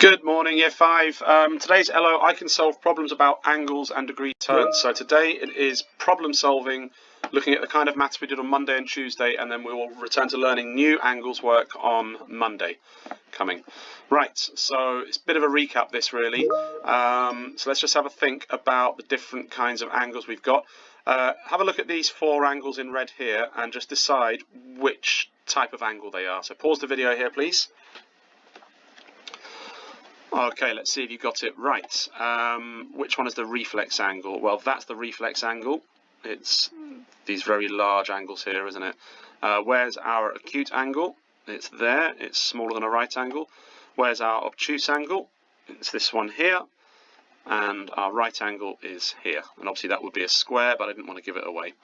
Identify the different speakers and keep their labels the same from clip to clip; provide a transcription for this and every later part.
Speaker 1: Good morning, Year 5. Today's LO, I can solve problems about angles and degree turns. So today it is problem solving, looking at the kind of maths we did on Monday and Tuesday, and then we will return to learning new angles work on Monday coming. Right, so it's a bit of a recap this really. So let's just have a think about the different kinds of angles we've got. Have a look at these four angles in red here and just decide which type of angle they are. So pause the video here, please. Okay, let's see if you got it right. Which one is the reflex angle? Well, that's the reflex angle. It's these very large angles here, isn't it? Where's our acute angle? It's there. It's smaller than a right angle. Where's our obtuse angle? It's this one here. And our right angle is here. And obviously that would be a square, but I didn't want to give it away.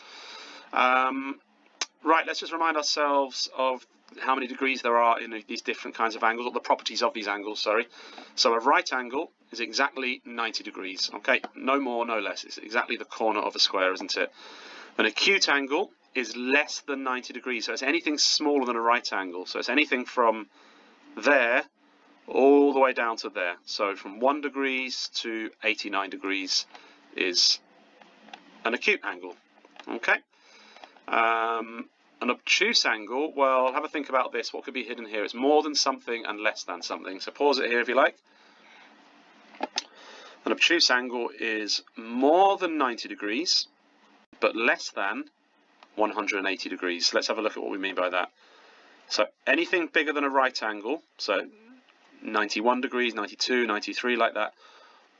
Speaker 1: Right, let's just remind ourselves of how many degrees there are in these different kinds of angles, or the properties of these angles, sorry. So a right angle is exactly 90 degrees, okay? No more, no less. It's exactly the corner of a square, isn't it? An acute angle is less than 90 degrees, so it's anything smaller than a right angle. So it's anything from there all the way down to there. So from 1 degrees to 89 degrees is an acute angle, okay? An obtuse angle, well, have a think about this. What could be hidden here? It's more than something and less than something. So pause it here if you like. An obtuse angle is more than 90 degrees, but less than 180 degrees. Let's have a look at what we mean by that. So anything bigger than a right angle, so 91 degrees, 92, 93, like that,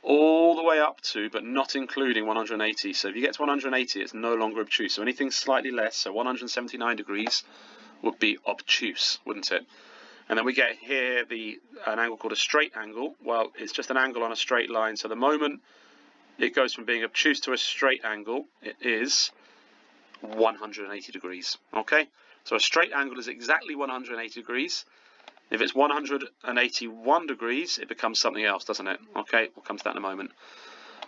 Speaker 1: all the way up to, but not including 180. So if you get to 180, it's no longer obtuse. So anything slightly less, so 179 degrees, would be obtuse, wouldn't it? And then we get here an angle called a straight angle. Well, it's just an angle on a straight line. So the moment it goes from being obtuse to a straight angle, it is 180 degrees. Okay? So a straight angle is exactly 180 degrees. If it's 181 degrees, it becomes something else, doesn't it? Okay, we'll come to that in a moment.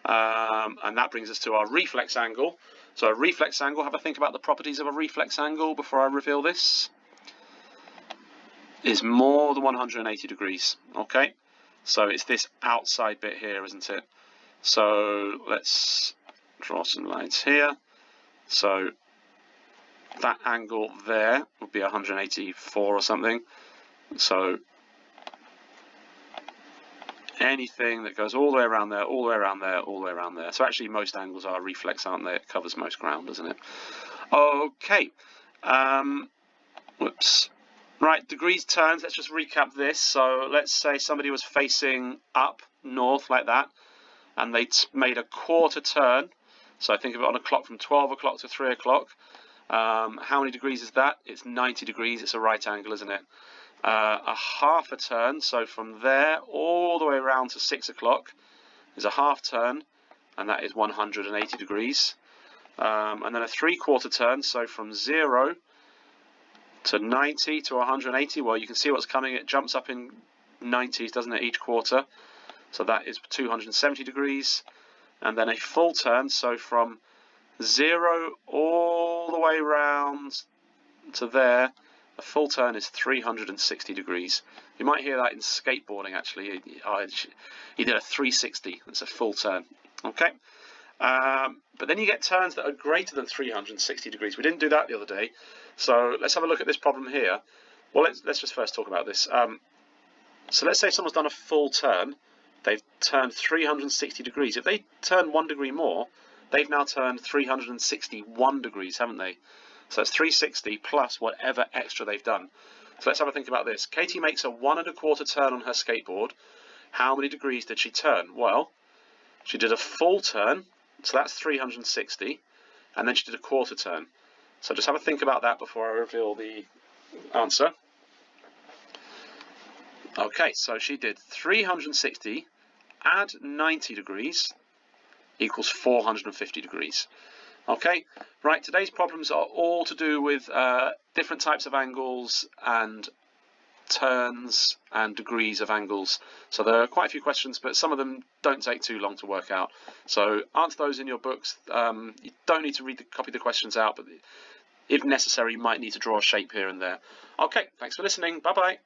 Speaker 1: And that brings us to our reflex angle. So a reflex angle, have a think about the properties of a reflex angle before I reveal this. Is more than 180 degrees, okay? So it's this outside bit here, isn't it? So let's draw some lines here. So that angle there would be 184 or something. So anything that goes all the way around there, all the way around there, all the way around there. So actually most angles are reflex, aren't they? It covers most ground, doesn't it? Okay. Whoops. Right, degrees turns, let's just recap this. So let's say somebody was facing up, north, like that, and they made a quarter turn. So I think of it on a clock from 12 o'clock to 3 o'clock. How many degrees is that? It's 90 degrees. It's a right angle, isn't it? A half a turn, so from there all the way around to 6 o'clock is a half turn, and that is 180 degrees. And then a three-quarter turn, so from 0 to 90 to 180, well, you can see what's coming. It jumps up in 90s, doesn't it, each quarter? So that is 270 degrees. And then a full turn, so from 0 all the way round to there, a full turn is 360 degrees. You might hear that in skateboarding, actually. He did a 360. That's a full turn. Okay? But then you get turns that are greater than 360 degrees. We didn't do that the other day. So let's have a look at this problem here. Well, let's just first talk about this. So let's say someone's done a full turn. They've turned 360 degrees. If they turn 1 degree more, they've now turned 361 degrees, haven't they? So it's 360 plus whatever extra they've done. So let's have a think about this. Katie makes a 1 1/4 turn on her skateboard. How many degrees did she turn? Well, she did a full turn, so that's 360, and then she did a quarter turn. So just have a think about that before I reveal the answer. Okay, so she did 360, add 90 degrees, equals 450 degrees. Okay, right, today's problems are all to do with different types of angles and turns and degrees of angles. So there are quite a few questions, but some of them don't take too long to work out. So answer those in your books. You don't need to copy the questions out, but if necessary, you might need to draw a shape here and there. Okay, thanks for listening. Bye-bye.